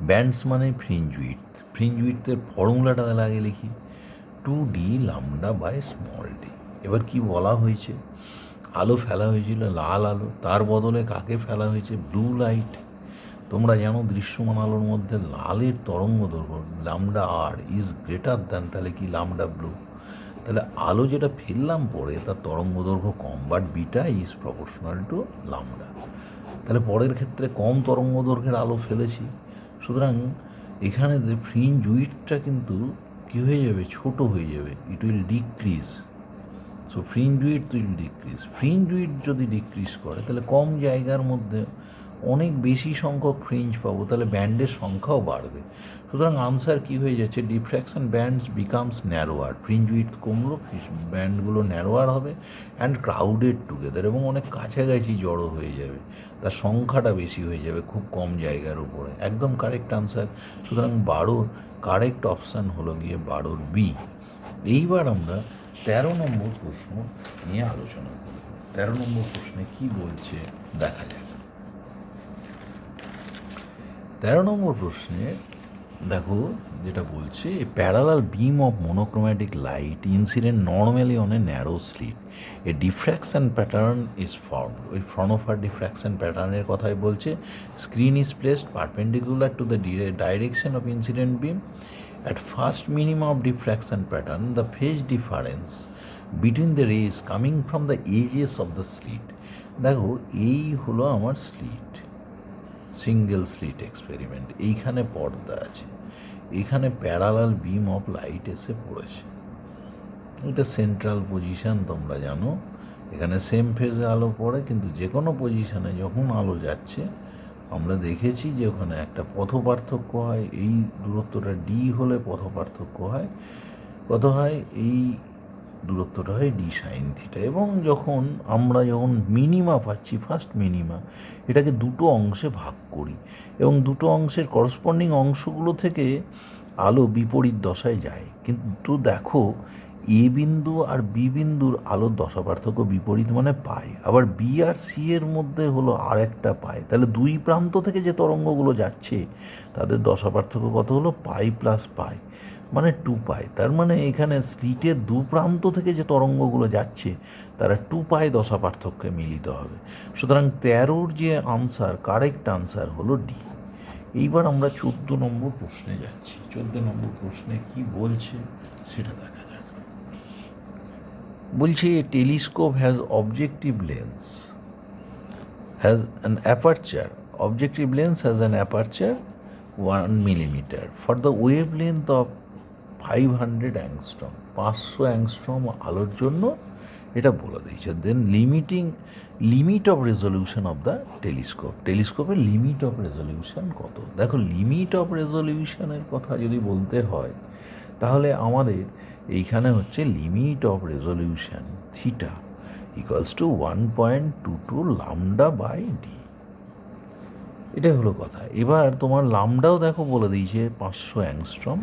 Bands মানে ফ্রিঞ্জ উইথ, ফ্রিঞ্জ উইথের ফর্মুলাটা আগে লিখি, 2D lambda by small D. এবার কি বলা হয়েছে, আলো ফেলা হয়েছিল লাল আলো, তার বদলে কাকে ফেলা হয়েছে, ব্লু লাইট। তোমরা জানো দৃশ্যমান আলোর মধ্যে লালের তরঙ্গ দৈর্ঘ্য ল্যামডা আর ইজ গ্রেটার দ্যান, তাহলে কি ল্যামডা ব্লু। তাহলে আলো যেটা ফেললাম পরে তার তরঙ্গ দৈর্ঘ্য কম, but beta is proportional to lambda. তাহলে পরের ক্ষেত্রে কম তরঙ্গ দৈর্ঘ্যের আলো ফেলেছি, সুতরাং এখানে ফ্রিঞ্জ উইথটা কিন্তু কী হয়ে যাবে, ছোট হয়ে যাবে, it will decrease. So fringe with will decrease. Fringe with যদি ডিক্রিজ করে তাহলে কম জায়গার মধ্যে অনেক বেশি সংখ্যক ফ্রিঞ্জ পাবো, তাহলে ব্যান্ডের সংখ্যাও বাড়বে। সুতরাং আনসার কী হয়ে যাচ্ছে, diffraction bands becomes narrower. Fringe width কমলো, ব্যান্ডগুলো ন্যারোয়ার হবে অ্যান্ড ক্রাউডেড টুগেদার, এবং অনেক কাছাকাছি জড়ো হয়ে যাবে, তার সংখ্যাটা বেশি হয়ে যাবে খুব কম জায়গার উপরে। একদম কারেক্ট আনসার। সুতরাং 12 কারেক্ট অপশান হলো গিয়ে 12 বি। এইবার আমরা 13 নম্বর প্রশ্ন নিয়ে আলোচনা করব। 13 নম্বর প্রশ্নে কি বলছে দেখা যাক। 13 নম্বর প্রশ্নে দেখো যেটা বলছে, a parallel beam of monochromatic light incident normally on a narrow slit, a diffraction pattern is formed. ওই ফ্রনোফার ডিফ্র্যাকশন প্যাটার্নের কথাই বলছে। Screen is placed perpendicular to the direction of incident beam. At first minimum of diffraction pattern, the phase difference between the rays coming from the edges of the slit. দেখো এই হলো আমার slit, single slit experiment. এইখানে পর্দা আছে, এখানে parallel beam of light এসে পড়েছে, এটা সেন্ট্রাল পজিশান তোমরা জানো। এখানে সেম ফেজে আলো পড়ে, কিন্তু যে কোনো পজিশানে যখন আলো যাচ্ছে আমরা দেখেছি যে ওখানে একটা পথ পার্থক্য হয়। এই দূরত্বটা ডি হলে পথ পার্থক্য হয়, কত হয়, এই দূরত্বটা হয় ডি সাইন থিটা। এবং যখন মিনিমা পাচ্ছি, ফার্স্ট মিনিমা, এটাকে দুটো অংশে ভাগ করি এবং দুটো অংশের করসপন্ডিং অংশগুলো থেকে আলো বিপরীত দশায় যায়। কিন্তু দেখো এ বিন্দু আর বি বিন্দুর আলোর দশা পার্থক্য বিপরীত মানে পাই, আবার বি আর সি এর মধ্যে হলো আর একটা পাই। তাহলে দুই প্রান্ত থেকে যে তরঙ্গগুলো যাচ্ছে তাদের দশা পার্থক্য কত হলো, পাই প্লাস পাই মানে 2 পাই। তার মানে এখানে স্লিটের দু প্রান্ত থেকে যে তরঙ্গগুলো যাচ্ছে তারা 2 পাই দশা পার্থক্যে মিলিত হবে। সুতরাং 13-র যে আনসার, কারেক্ট আনসার হলো ডি। এইবার আমরা 14 নম্বর প্রশ্নে যাচ্ছি। 14 নম্বর প্রশ্নে কি বলছে সেটা দেখা যাক। বলছে telescope has objective lens has an aperture, objective lens has an aperture 1 millimeter for the wavelength of 500 angstrom, 500 angstrom আলোর জন্য এটা বলে দিয়েছে। Then limit of resolution of the টেলিস্কোপের লিমিট অফ রেজলিউশন কত। দেখো, লিমিট অফ রেজলিউশনের কথা যদি বলতে হয় তাহলে আমাদের এইখানে হচ্ছে limit of resolution theta equals to 1.22 lambda by D. এটাই হলো কথা। এবার তোমার লামডাও দেখো বলে দিয়েছে 500 অ্যাংস্ট্রম,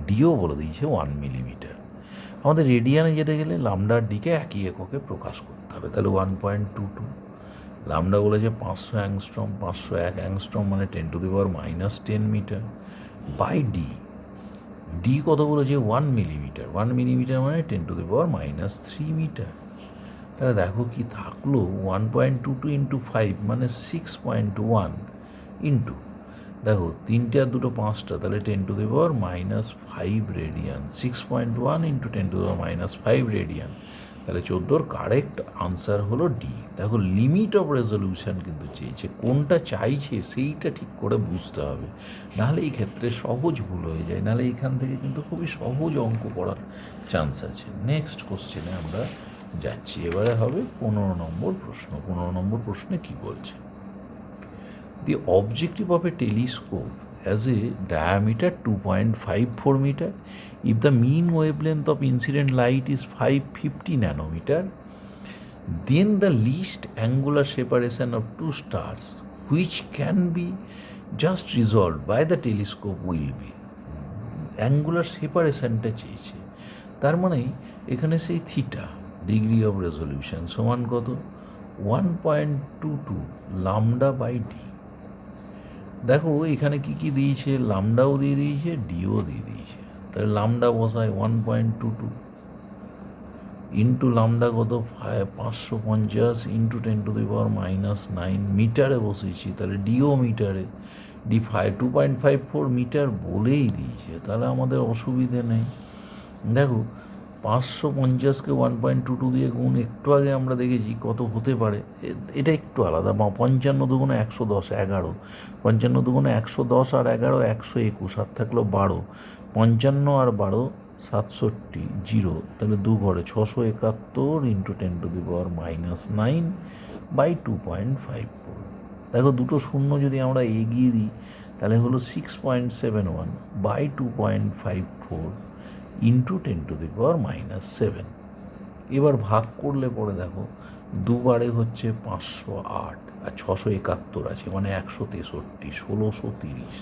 ডিও বলে দিয়েছে 1 মিলিমিটার। আমাদের রেডিয়ানে যেতে গেলে লামডা আর ডিকে একই এককে প্রকাশ করতে হবে। তাহলে 1.22 লামডা বলেছে 500 অ্যাংস্ট্রম, 501 অ্যাংস্ট্রম মানে 10⁻⁻10 মিটার বাই ডি। ডি কত বলেছে? 1 মিলিমিটার। 1 মিলিমিটার মানে 10⁻³ মিটার। তাহলে দেখো কি থাকলো, 1.22 ইন্টু 5 মানে 6.1 ইন্টু, দেখো 3টে আর 2টো 5টা, তাহলে 10⁻⁻5 রেডিয়ান। 6.1 ইন্টু 10⁻⁻5 রেডিয়ান, তাহলে 14 কারেক্ট আনসার হলো ডি। দেখো, লিমিট অফ রেজলিউশন কিন্তু চেয়েছে, কোনটা চাইছে সেইটা ঠিক করে বুঝতে হবে, নাহলে এই ক্ষেত্রে সহজ ভুল হয়ে যায়, নাহলে এখান থেকে কিন্তু খুবই সহজ অঙ্ক করার চান্স আছে। নেক্সট কোশ্চেনে আমরা যাচ্ছি। এবারে হবে 15 নম্বর প্রশ্ন। 15 নম্বর প্রশ্নে কি বলছে? The objective of a telescope has a diameter 2.54 meter. If the mean wavelength of incident light is 550 nanometer, then the least angular separation of two stars which can be just resolved by the telescope will be. Angular সেপারেশনটা চেয়েছে, তার মানে এখানে সেই theta degree of resolution সমান কত? 1.22 lambda by D. দেখো এখানে কি কি দিয়েছে, লামডাও দিয়ে দিয়েছে, ডিও দিয়ে দিয়েছে। তাহলে লামডা বসায় 1.22 ইন্টু লামডা কত? 550 ইন্টু 10⁻⁻9 মিটারে বসেছি, তাহলে ডিও মিটারে, ডি 2.54 মিটার বলেই দিয়েছে, তাহলে আমাদের অসুবিধে নেই। দেখো 550কে 1.22 দিয়ে গুণ, একটু আগে আমরা দেখেছি কত হতে পারে, এটা একটু আলাদা। 55 দুগুণে 110, 11, 55 দুগুণে 110 আর 11 121, আর থাকলো 12, 55 আর 12 67, 0, তাহলে 2 ঘরে 671 ইন্টু 10⁻⁻9 বাই 2.54। দেখো দুটো শূন্য যদি আমরা এগিয়ে দিই তাহলে হলো 6.71 বাই 2.54 ইন্টু 10⁻⁷। এবার ভাগ করলে পরে দেখো দুবারে হচ্ছে 508 আর 671 আছে মানে 163, 1630।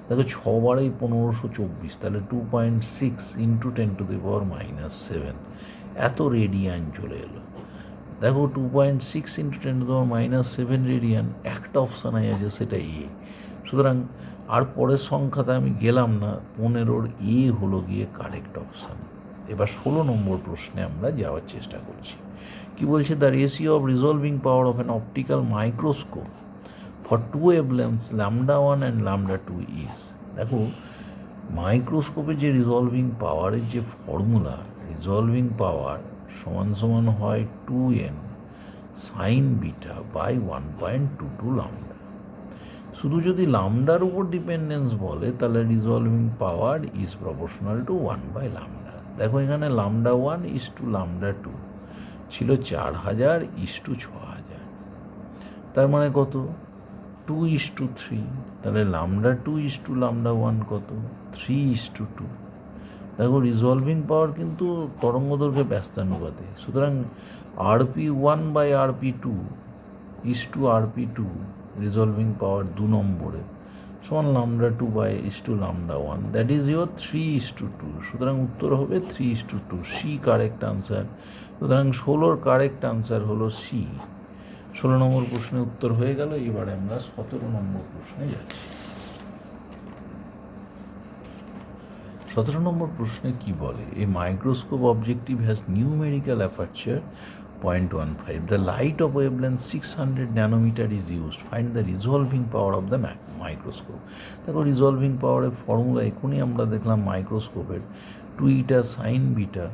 দেখো 6বারে 1524, তাহলে 2.6 ইন্টু 10⁻⁷, এত রেডিয়ান চলে এলো। দেখো 2.6 ইন্টু 10⁻⁷ রেডিয়ান, একটা অপশানে আছে সেটা এ। সুতরাং আর পরের সংখ্যাতে আমি গেলাম না, 15-র এ হলো গিয়ে কারেক্ট অপশান। এবার 16 নম্বর প্রশ্নে আমরা যাওয়ার চেষ্টা করছি। কি বলছে? The ratio of resolving power of an optical microscope for two wavelengths λ1 and λ2 is. দেখো মাইক্রোস্কোপের যে রিজলভিং পাওয়ারের যে ফর্মুলা, রিজলভিং পাওয়ার সমান সমান হয় 2n sign beta by 1.22 lambda. শুধু যদি লামডার উপর ডিপেন্ডেন্স বলে তাহলে resolving power is proportional to 1/λ। দেখো এখানে λ1 ইজ টু λ2 ছিল 4000 ইজ টু 6000, তার মানে কত? 2:3। তাহলে λ2 ইজ টু λ1 কত? 3:2। দেখো রিজলভিং পাওয়ার কিন্তু তরঙ্গদৈর্ঘ্যে ব্যস্তানুপাতে, সুতরাং RP1 by RP2 is to RP2 resolving power 2 নম্বরে সমান λ2 by is to λ1, that is your 3:2। সুতরাং উত্তর হবে 3:2, সি কারেক্ট আনসার। সুতরাং 16-র কারেক্ট আনসার হলো সি। 16 নম্বর প্রশ্নের উত্তর হয়ে গেল। এবারে আমরা 17 নম্বর প্রশ্নে যাচ্ছি। 17 নম্বর প্রশ্নে কি বলে? A microscope objective has numerical aperture 0.15. The light of wavelength 600 nanometer is used. Find the resolving power of the microscope. দেখো রিজলভিং পাওয়ারের ফর্মুলা এখনই আমরা দেখলাম মাইক্রোস্কোপের 2η সাইন বিটা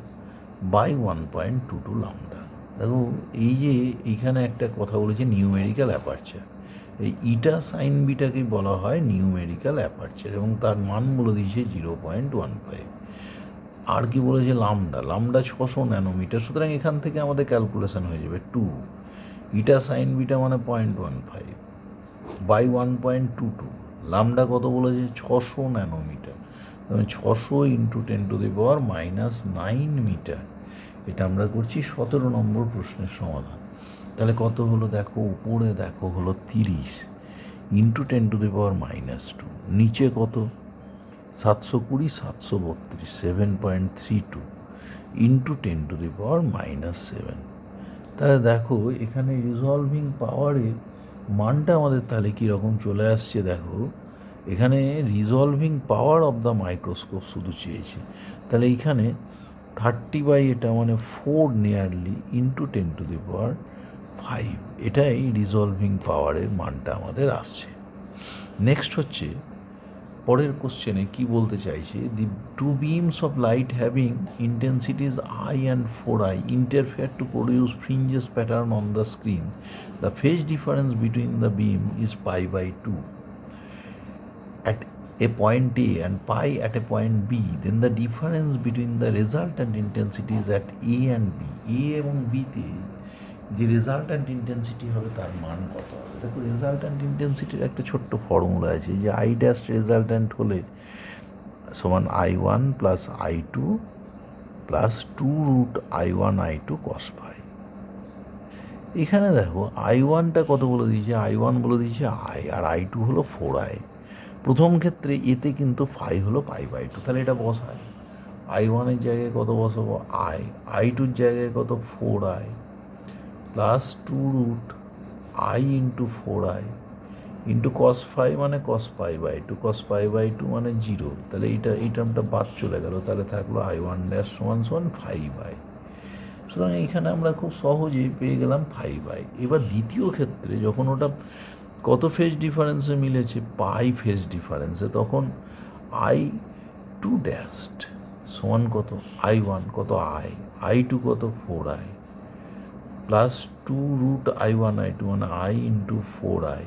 বাই 1.22 লামডা। দেখো এই যে এইখানে একটা কথা বলেছে নিউমেরিক্যাল অ্যাপারচার, এই ইটা সাইন বিটাকে বলা হয় নিউমেরিক্যাল অ্যাপারচার এবং তার মান বলে দিয়েছে 0.15। আর কি বলেছে লামডা 600 ন্যানোমিটার, সুতরাং এখান থেকে আমাদের ক্যালকুলেশন হয়ে যাবে 2 ইটা সাইন বিটা মানে 0.15 বাই 1.22। লামডা কত বলেছে 600 ন্যানোমিটার, 600 ইন্টু 10⁻⁻9 মিটার। এটা আমরা করছি 17 নম্বর প্রশ্নের সমাধান। তাহলে কত হলো দেখো, উপরে দেখো হলো 30 ইন্টু 10⁻⁻2, নিচে কত 720 732 7.32 ইন্টু 10⁻⁻7। তাহলে দেখো এখানে রিজলভিং পাওয়ারের মানটা আমাদের তাহলে কীরকম চলে আসছে দেখো, এখানে resolving power of the microscope শুধু চেয়েছে, তাহলে এইখানে 30 বাই এটা মানে 4 নিয়ারলি ইন্টু 10⁵, এটাই রিজলভিং পাওয়ারের মানটা আমাদের আসছে। নেক্সট হচ্ছে পরের কোশ্চেনে কি বলতে চাইছে, the two beams of light having intensities I and 4I interfere to produce fringes pattern on the screen. The phase difference between the beam is π/2 at a point A and pi at a point B. Then the difference between the resultant intensities at A and B, A এবং B তে যে resultant intensity হবে তার মান কত হবে। দেখো resultant ইন্টেন্সিটির একটা ছোট্ট ফর্মুলা আছে যে I ড্যাশ রেজাল্ট্যান্ট হলে সমান I1 plus I2 plus 2√I1 I2 cos phi। এখানে দেখো I1টা কত বলে দিয়েছে, I1 বলে দিয়েছে I আর I2 হলো 4I। প্রথম ক্ষেত্রে এতে কিন্তু ফাই হলো π/2, তাহলে এটা বসায় I1-এর জায়গায় কত বসাবো I, I2-র জায়গায় কত 4I plus 2√I into 4I into cos phi মানে cos π/2, cos π/2 মানে 0, তাহলে এই টার্মটা বাদ চলে গেল, তাহলে থাকলো I1 ড্যাশ সমান 5I। সুতরাং এইখানে আমরা খুব সহজেই পেয়ে গেলাম 5I। এবার দ্বিতীয় ক্ষেত্রে যখন ওটা কত ফেজ ডিফারেন্সে মিলেছে, পাই ফেজ ডিফারেন্সে, তখন I2 ড্যাশড সমান কত I1 কত I2 কত 4I প্লাস 2√I1 I2 মানে I into 4I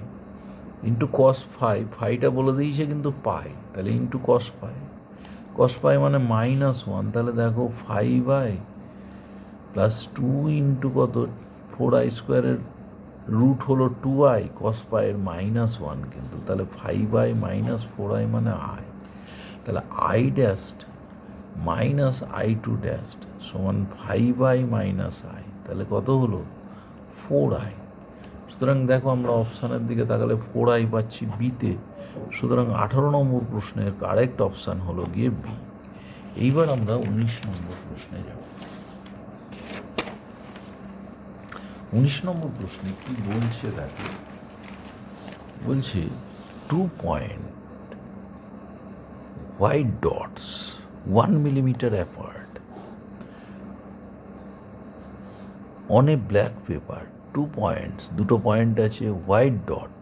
into cos phi, ফাইটা বলে দিয়েছে কিন্তু পাই, তাহলে ইন্টু cos phi মানে -1, তাহলে দেখো 5I প্লাস 2 ইন্টু কত 4I স্কোয়ারের রুট হলো 2I, cos phi এর -1 কিন্তু, তাহলে 5I মাইনাস 4I মানে I, তাহলে I dashed minus I2 dashed সমান 5I মাইনাস I, তাহলে কত হলো 4I। সুতরাং দেখো আমরা অপশানের দিকে তাকালে 4I পাচ্ছি বিতে, সুতরাং 18 নম্বর প্রশ্নের কারেক্ট অপশান হলো গিয়ে বি। এইবার আমরা 19 নম্বর প্রশ্নে যাব। 19 নম্বর প্রশ্নে কি বলছে দেখো, বলছে 2 point white dots 1 millimeter apart on a black paper, 2 points, দুটো পয়েন্ট আছে, white dot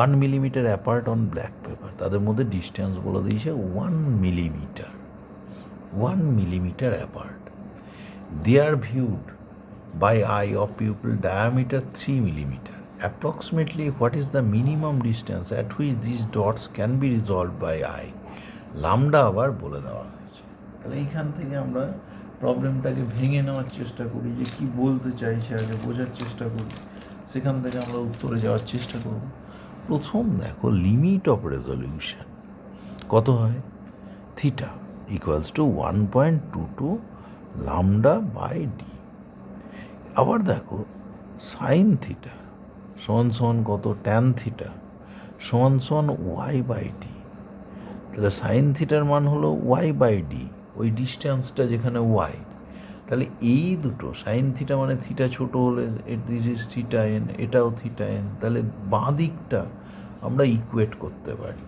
1 millimeter apart on black paper, তাদের মধ্যে ডিস্টেন্স বলে দিয়েছে 1 millimeter, 1 millimeter apart. They are viewed by eye of pupil diameter 3 millimeter. Approximately what is the minimum distance at which these dots can be resolved by eye? Lambda আবার বলে দেওয়া হয়েছে। তাহলে এইখান থেকে আমরা প্রবলেমটাকে ভেঙে নেওয়ার চেষ্টা করি, যে কি বলতে চাইছে আগে বোঝার চেষ্টা করি, সেখান থেকে আমরা উত্তরে যাওয়ার চেষ্টা করব। প্রথম দেখো লিমিট অফ রেজলিউশন কত হয়, theta equals to 1.22 lambda by D. আবার দেখো সাইন থিটা সমান কত, ট্যান থিটা সমান ওয়াই বাই ডি। তাহলে সাইন থিটার মান হলো ওয়াই বাই ডি, ওই ডিস্টেন্সটা যেখানে ওয়াই, তাহলে এই দুটো সাইন থিটা মানে থিটা ছোট হলে দিস ইজ থিটা এন, এটাও থিটা এন, তাহলে বাঁ দিকটা আমরা ইকুয়েট করতে পারি।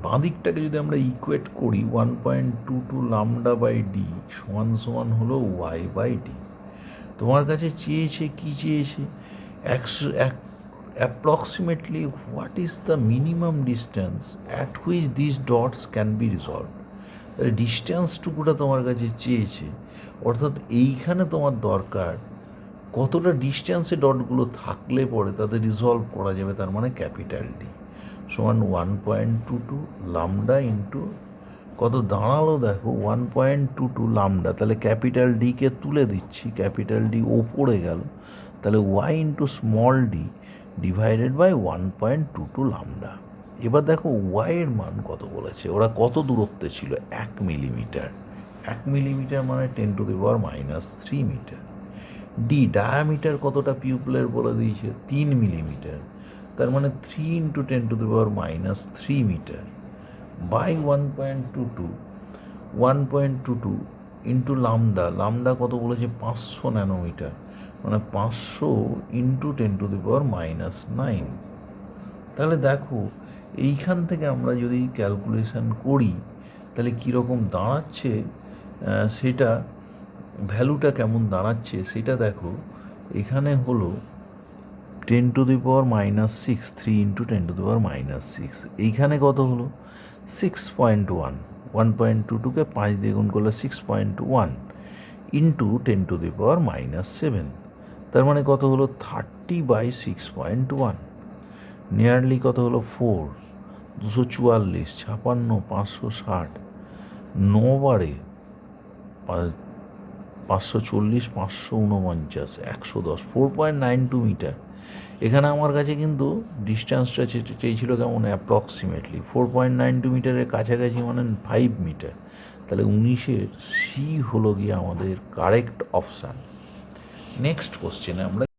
বাঁ দিকটাকে যদি আমরা ইকুয়েট করি 1.22 লামডা বাই ডি সমান হলো ওয়াই বাই ডি। তোমার কাছে চেয়েছে কি চেয়েছে, approximately what is the minimum distance at which this dots can be resolve. তাহলে ডিস্টেন্সটুকুটা তোমার কাছে চেয়েছে, অর্থাৎ এইখানে তোমার দরকার কতটা ডিস্টেন্সে ডটগুলো থাকলে পরে তাদের রিজলভ করা যাবে, তার মানে ক্যাপিটাল ডি সমান 1.22 লামডা ইন্টু কত দাঁড়ালো দেখো 1.22 লামডা। তাহলে ক্যাপিটাল ডিকে তুলে দিচ্ছি, ক্যাপিটাল ডি ওপরে গেল, তাহলে Y into small D divided by 1.22 lambda. এবার দেখো ওয়াইয়ের মান কত বলেছে, ওরা কত দূরত্বে ছিল, 1 মিলিমিটার। 1 মিলিমিটার মানে 10⁻³ মিটার। ডি ডায়ামিটার কতটা পিউপলের বলে দিয়েছে, 3 মিলিমিটার, তার মানে 3 into 10⁻³ metre by 1.22 into lambda. Lambda কত বলেছে, 500 ন্যানোমিটার, মানে 500 ইন্টু 10⁻৯। তাহলে দেখো এইখান থেকে আমরা যদি ক্যালকুলেশন করি তাহলে কীরকম দাঁড়াচ্ছে, সেটা ভ্যালুটা কেমন দাঁড়াচ্ছে সেটা দেখো। এখানে হলো 10⁻⁶, 3 ইন্টু 10⁻⁶। এইখানে কত হলো 6.1, 1.22কে 5 দিয়ে গুণ করলে 6.1 ইন্টু 10⁻⁷, তার মানে কত হলো 30/6.1, নিয়ারলি কত হলো 4, 244, 56, 560, 9 বারে 540, 549, 110, 4.92 মিটার। এখানে আমার কাছে কিন্তু ডিস্টেন্সটা চেয়েছিল কেমন, অ্যাপ্রক্সিমেটলি 4.92 মিটারের কাছাকাছি, মানে 5 মিটার। তাহলে 19-এর সি হলো গিয়ে আমাদের কারেক্ট অপশান। নেক্সট কোশ্চেনে আমরা